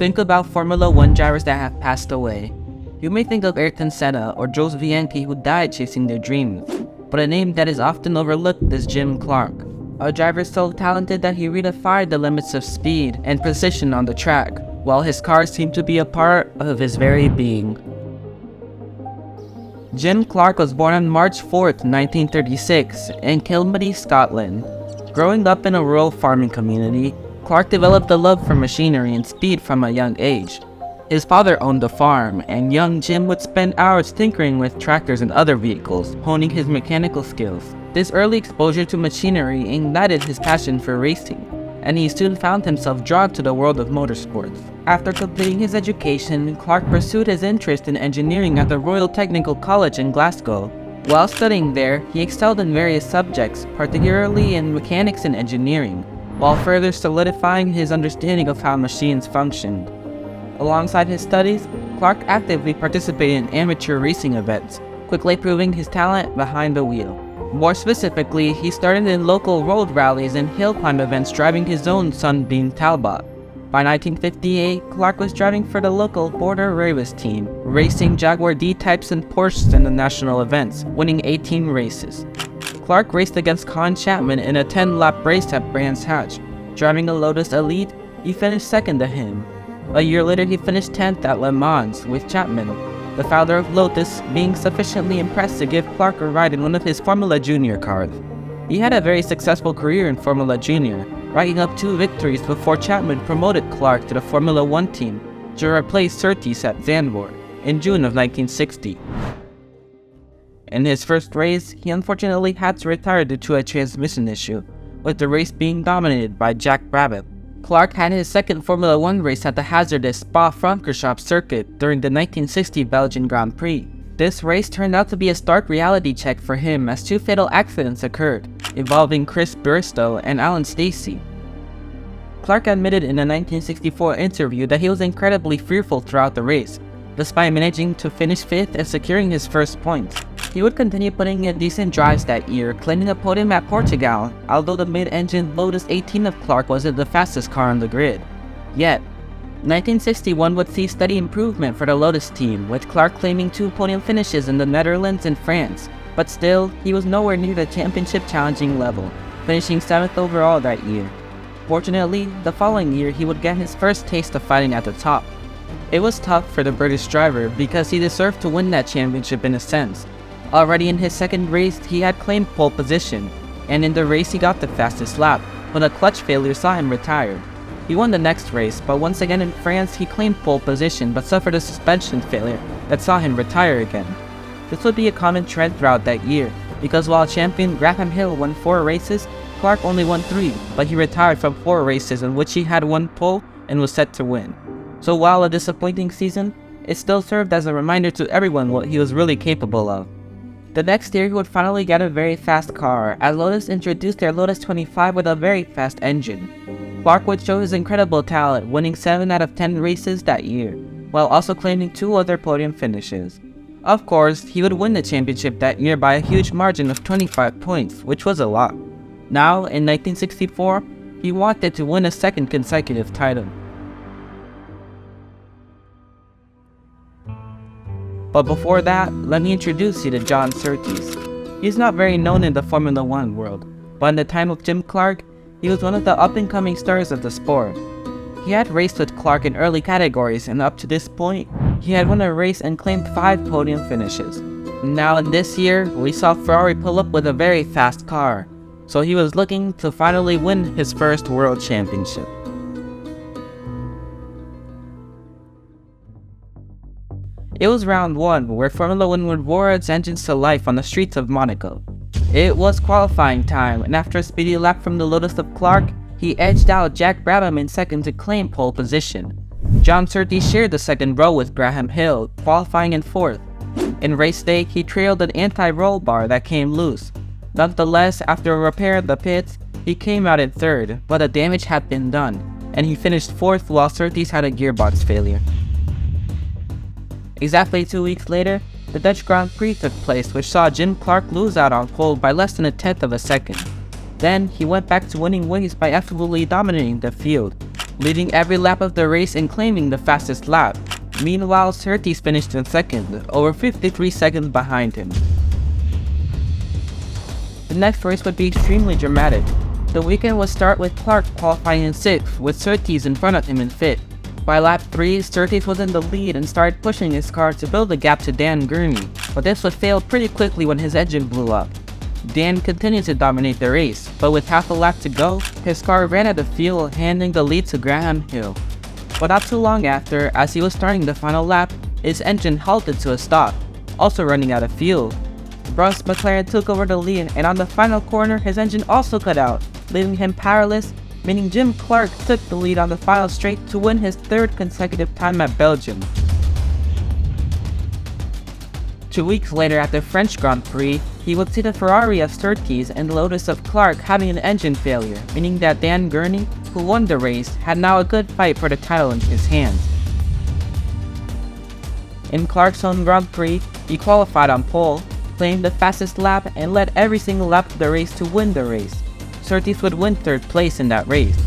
think about Formula 1 drivers that have passed away, you may think of Ayrton Senna or Jules Bianchi who died chasing their dreams, but a name that is often overlooked is Jim Clark, a driver so talented that he redefined the limits of speed and precision on the track, while his car seemed to be a part of his very being. Jim Clark was born on March 4, 1936, in Kilmady, Scotland. Growing up in a rural farming community, Clark developed a love for machinery and speed from a young age. His father owned a farm, and young Jim would spend hours tinkering with tractors and other vehicles, honing his mechanical skills. This early exposure to machinery ignited his passion for racing, and he soon found himself drawn to the world of motorsports. After completing his education, Clark pursued his interest in engineering at the Royal Technical College in Glasgow. While studying there, he excelled in various subjects, particularly in mechanics and engineering, while further solidifying his understanding of how machines functioned. Alongside his studies, Clark actively participated in amateur racing events, quickly proving his talent behind the wheel. More specifically, he started in local road rallies and hill climb events driving his own Sunbeam Talbot. By 1958, Clark was driving for the local Border Railways team, racing Jaguar D-types and Porsches in the national events, winning 18 races. Clark raced against Con Chapman in a 10-lap race at Brands Hatch. Driving a Lotus Elite, he finished second to him. A year later, he finished 10th at Le Mans with Chapman, the founder of Lotus being sufficiently impressed to give Clark a ride in one of his Formula Junior cars. He had a very successful career in Formula Junior, racking up 2 victories before Chapman promoted Clark to the Formula 1 team to replace Surtees at Zandvoort in June of 1960. In his first race, he unfortunately had to retire due to a transmission issue, with the race being dominated by Jack Brabham. Clark had his second Formula 1 race at the hazardous Spa-Francorchamps circuit during the 1960 Belgian Grand Prix. This race turned out to be a stark reality check for him as 2 fatal accidents occurred, involving Chris Bristow and Alan Stacey. Clark admitted in a 1964 interview that he was incredibly fearful throughout the race, despite managing to finish 5th and securing his first points. He would continue putting in decent drives that year, claiming a podium at Portugal, although the mid-engine Lotus 18 of Clark wasn't the fastest car on the grid. Yet, 1961 would see steady improvement for the Lotus team, with Clark claiming 2 podium finishes in the Netherlands and France, but still, he was nowhere near the championship challenging level, finishing 7th overall that year. Fortunately, the following year he would get his first taste of fighting at the top. It was tough for the British driver because he deserved to win that championship in a sense. Already in his second race, he had claimed pole position, and in the race he got the fastest lap, when a clutch failure saw him retire. He won the next race, but once again in France he claimed pole position but suffered a suspension failure that saw him retire again. This would be a common trend throughout that year, because while champion Graham Hill won 4 races, Clark only won 3, but he retired from 4 races in which he had won pole and was set to win. So while a disappointing season, it still served as a reminder to everyone what he was really capable of. The next year he would finally get a very fast car, as Lotus introduced their Lotus 25 with a very fast engine. Clark would show his incredible talent, winning 7 out of 10 races that year, while also claiming 2 other podium finishes. Of course, he would win the championship that year by a huge margin of 25 points, which was a lot. Now, in 1964, he wanted to win a second consecutive title. But before that, let me introduce you to John Surtees. He's not very known in the Formula 1 world, but in the time of Jim Clark, he was one of the up-and-coming stars of the sport. He had raced with Clark in early categories, and up to this point, he had won a race and claimed 5 podium finishes. Now in this year, we saw Ferrari pull up with a very fast car, so he was looking to finally win his first world championship. It was round 1 where Formula 1 would roar its engines to life on the streets of Monaco. It was qualifying time, and after a speedy lap from the Lotus of Clark, he edged out Jack Brabham in second to claim pole position. John Surtees shared the second row with Graham Hill, qualifying in 4th. In race day, he trailed an anti-roll bar that came loose. Nonetheless, after a repair at the pits, he came out in 3rd, but the damage had been done, and he finished 4th while Surtees had a gearbox failure. Exactly 2 weeks later, the Dutch Grand Prix took place, which saw Jim Clark lose out on pole by less than a tenth of a second. Then, he went back to winning ways by effortlessly dominating the field. leading every lap of the race and claiming the fastest lap. Meanwhile, Surtees finished in second, over 53 seconds behind him. The next race would be extremely dramatic. The weekend would start with Clark qualifying in 6th, with Surtees in front of him in 5th. By lap 3, Surtees was in the lead and started pushing his car to build a gap to Dan Gurney, but this would fail pretty quickly when his engine blew up. Dan continued to dominate the race, but with half a lap to go, his car ran out of fuel, handing the lead to Graham Hill. But not too long after, as he was starting the final lap, his engine halted to a stop, also running out of fuel. Bruce McLaren took over the lead, and on the final corner, his engine also cut out, leaving him powerless, meaning Jim Clark took the lead on the final straight to win his 3rd consecutive time at Belgium. 2 weeks later at the French Grand Prix, he would see the Ferrari of Surtees and the Lotus of Clark having an engine failure, meaning that Dan Gurney, who won the race, had now a good fight for the title in his hands. In Clark's own Grand Prix, he qualified on pole, claimed the fastest lap, and led every single lap of the race to win the race. Surtees would win 3rd place in that race.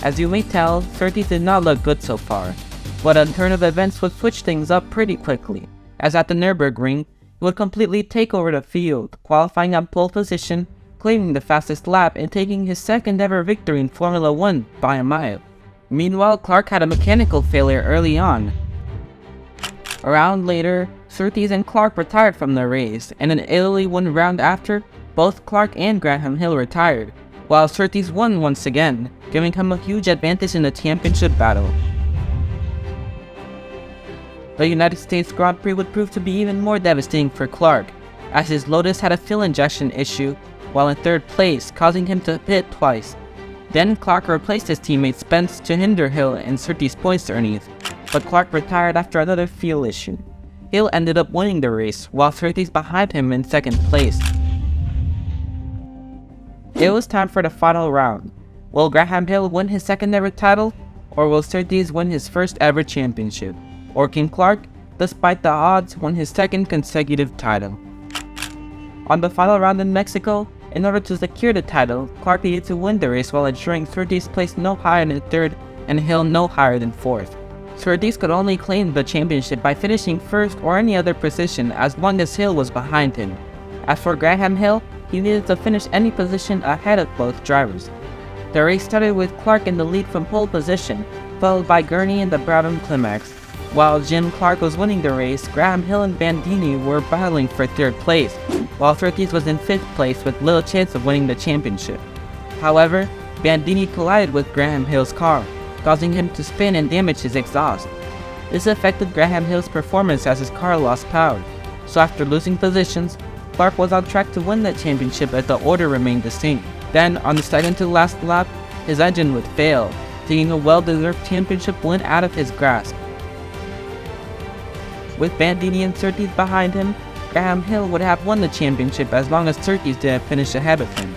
As you may tell, Surtees did not look good so far, but a turn of events would switch things up pretty quickly, as at the Nürburgring, he would completely take over the field, qualifying on pole position, claiming the fastest lap, and taking his 2nd ever victory in Formula 1 by a mile. Meanwhile, Clark had a mechanical failure early on. A round later, Surtees and Clark retired from the race, and in Italy 1 round after, both Clark and Graham Hill retired, while Surtees won once again, giving him a huge advantage in the championship battle. The United States Grand Prix would prove to be even more devastating for Clark, as his Lotus had a fuel injection issue while in 3rd place, causing him to pit twice. Then Clark replaced his teammate Spence to hinder Hill and Surtees' points earnings, but Clark retired after another fuel issue. Hill ended up winning the race, while Surtees behind him in 2nd place. It was time for the final round. Will Graham Hill win his 2nd ever title, or will Surtees win his 1st ever championship? Or can Clark, despite the odds, win his 2nd consecutive title? On the final round in Mexico, in order to secure the title, Clark needed to win the race while ensuring Surtees placed no higher than 3rd and Hill no higher than 4th. Surtees could only claim the championship by finishing 1st or any other position as long as Hill was behind him. As for Graham Hill, he needed to finish any position ahead of both drivers. The race started with Clark in the lead from pole position, followed by Gurney in the Brabham Climax. While Jim Clark was winning the race, Graham Hill and Bandini were battling for 3rd place, while Surtees was in 5th place with little chance of winning the championship. However, Bandini collided with Graham Hill's car, causing him to spin and damage his exhaust. This affected Graham Hill's performance as his car lost power, so after losing positions, Clark was on track to win the championship as the order remained the same. Then, on the 2nd to last lap, his engine would fail, taking a well-deserved championship win out of his grasp. With Bandini and Surtees behind him, Graham Hill would have won the championship as long as Surtees didn't finish ahead of him.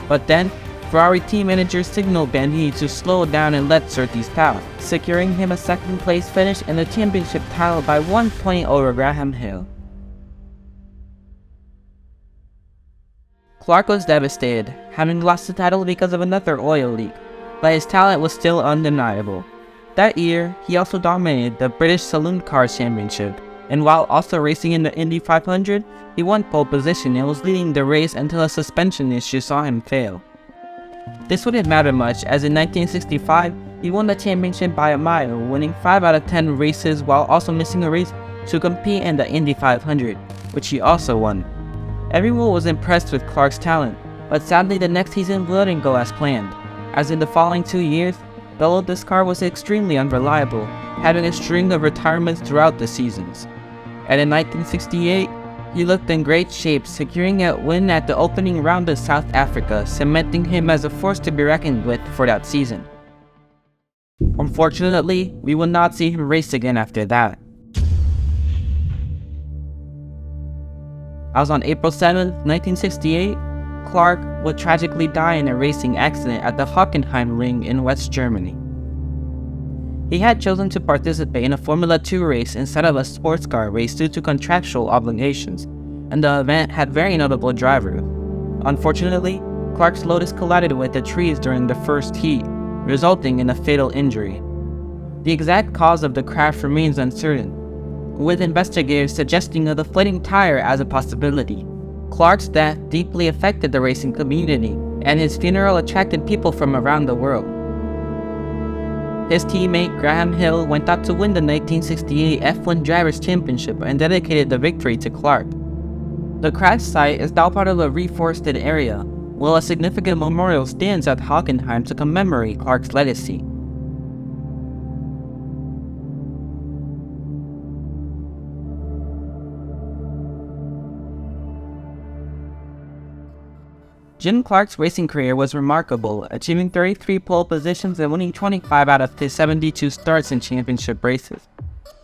But then, Ferrari team managers signaled Bandini to slow down and let Surtees pass, securing him a 2nd place finish and the championship title by 1 point over Graham Hill. Clark was devastated, having lost the title because of another oil leak, but his talent was still undeniable. That year, he also dominated the British Saloon Cars Championship, and while also racing in the Indy 500, he won pole position and was leading the race until a suspension issue saw him fail. This wouldn't matter much, as in 1965, he won the championship by a mile, winning 5 out of 10 races while also missing a race to compete in the Indy 500, which he also won. Everyone was impressed with Clark's talent, but sadly the next season wouldn't go as planned, as in the following 2 years, the Lotus car was extremely unreliable, having a string of retirements throughout the seasons. And in 1968, he looked in great shape, securing a win at the opening round of South Africa, cementing him as a force to be reckoned with for that season. Unfortunately, we will not see him race again after that. As on April 7, 1968, Clark would tragically die in a racing accident at the Hockenheim Ring in West Germany. He had chosen to participate in a Formula 2 race instead of a sports car race due to contractual obligations, and the event had very notable drivers. Unfortunately, Clark's Lotus collided with the trees during the first heat, resulting in a fatal injury. The exact cause of the crash remains uncertain, with investigators suggesting a deflating tire as a possibility. Clark's death deeply affected the racing community, and his funeral attracted people from around the world. His teammate Graham Hill went out to win the 1968 F1 Drivers' Championship and dedicated the victory to Clark. The crash site is now part of a reforested area, while a significant memorial stands at Hockenheim to commemorate Clark's legacy. Jim Clark's racing career was remarkable, achieving 33 pole positions and winning 25 out of his 72 starts in championship races.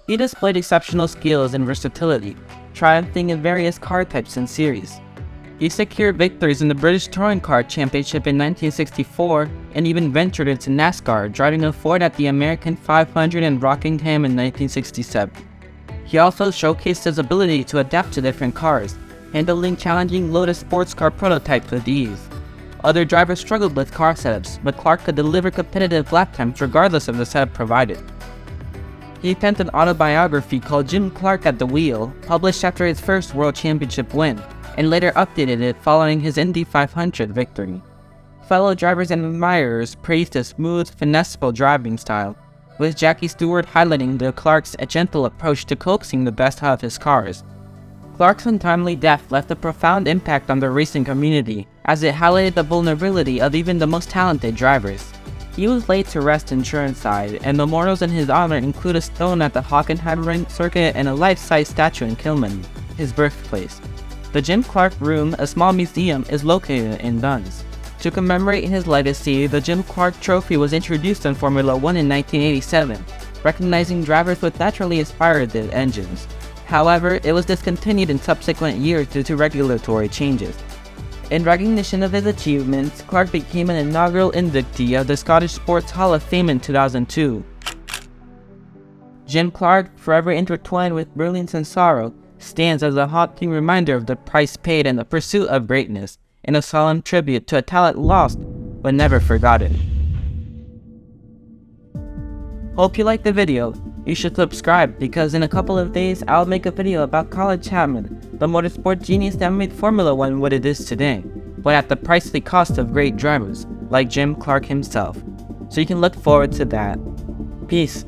He displayed exceptional skills and versatility, triumphing in various car types and series. He secured victories in the British Touring Car Championship in 1964 and even ventured into NASCAR, driving a Ford at the American 500 in Rockingham in 1967. He also showcased his ability to adapt to different cars, handling challenging Lotus sports car prototypes with ease. Other drivers struggled with car setups, but Clark could deliver competitive lap times regardless of the setup provided. He penned an autobiography called Jim Clark at the Wheel, published after his first World Championship win, and later updated it following his Indy 500 victory. Fellow drivers and admirers praised his smooth, finesseful driving style, with Jackie Stewart highlighting Clark's gentle approach to coaxing the best out of his cars. Clark's untimely death left a profound impact on the racing community, as it highlighted the vulnerability of even the most talented drivers. He was laid to rest in Chirnside, and memorials in his honor include a stone at the Hockenheim Ring Circuit and a life-size statue in Kilman, his birthplace. The Jim Clark Room, a small museum, is located in Duns. To commemorate his legacy, the Jim Clark Trophy was introduced in Formula One in 1987, recognizing drivers with naturally aspirated engines. However, it was discontinued in subsequent years due to regulatory changes. In recognition of his achievements, Clark became an inaugural inductee of the Scottish Sports Hall of Fame in 2002. Jim Clark, forever intertwined with brilliance and sorrow, stands as a haunting reminder of the price paid in the pursuit of greatness, and a solemn tribute to a talent lost but never forgotten. Hope you liked the video. You should subscribe, because in a couple of days I'll make a video about Colin Chapman, the motorsport genius that made Formula One what it is today, but at the pricey cost of great drivers like Jim Clark himself. So you can look forward to that. Peace.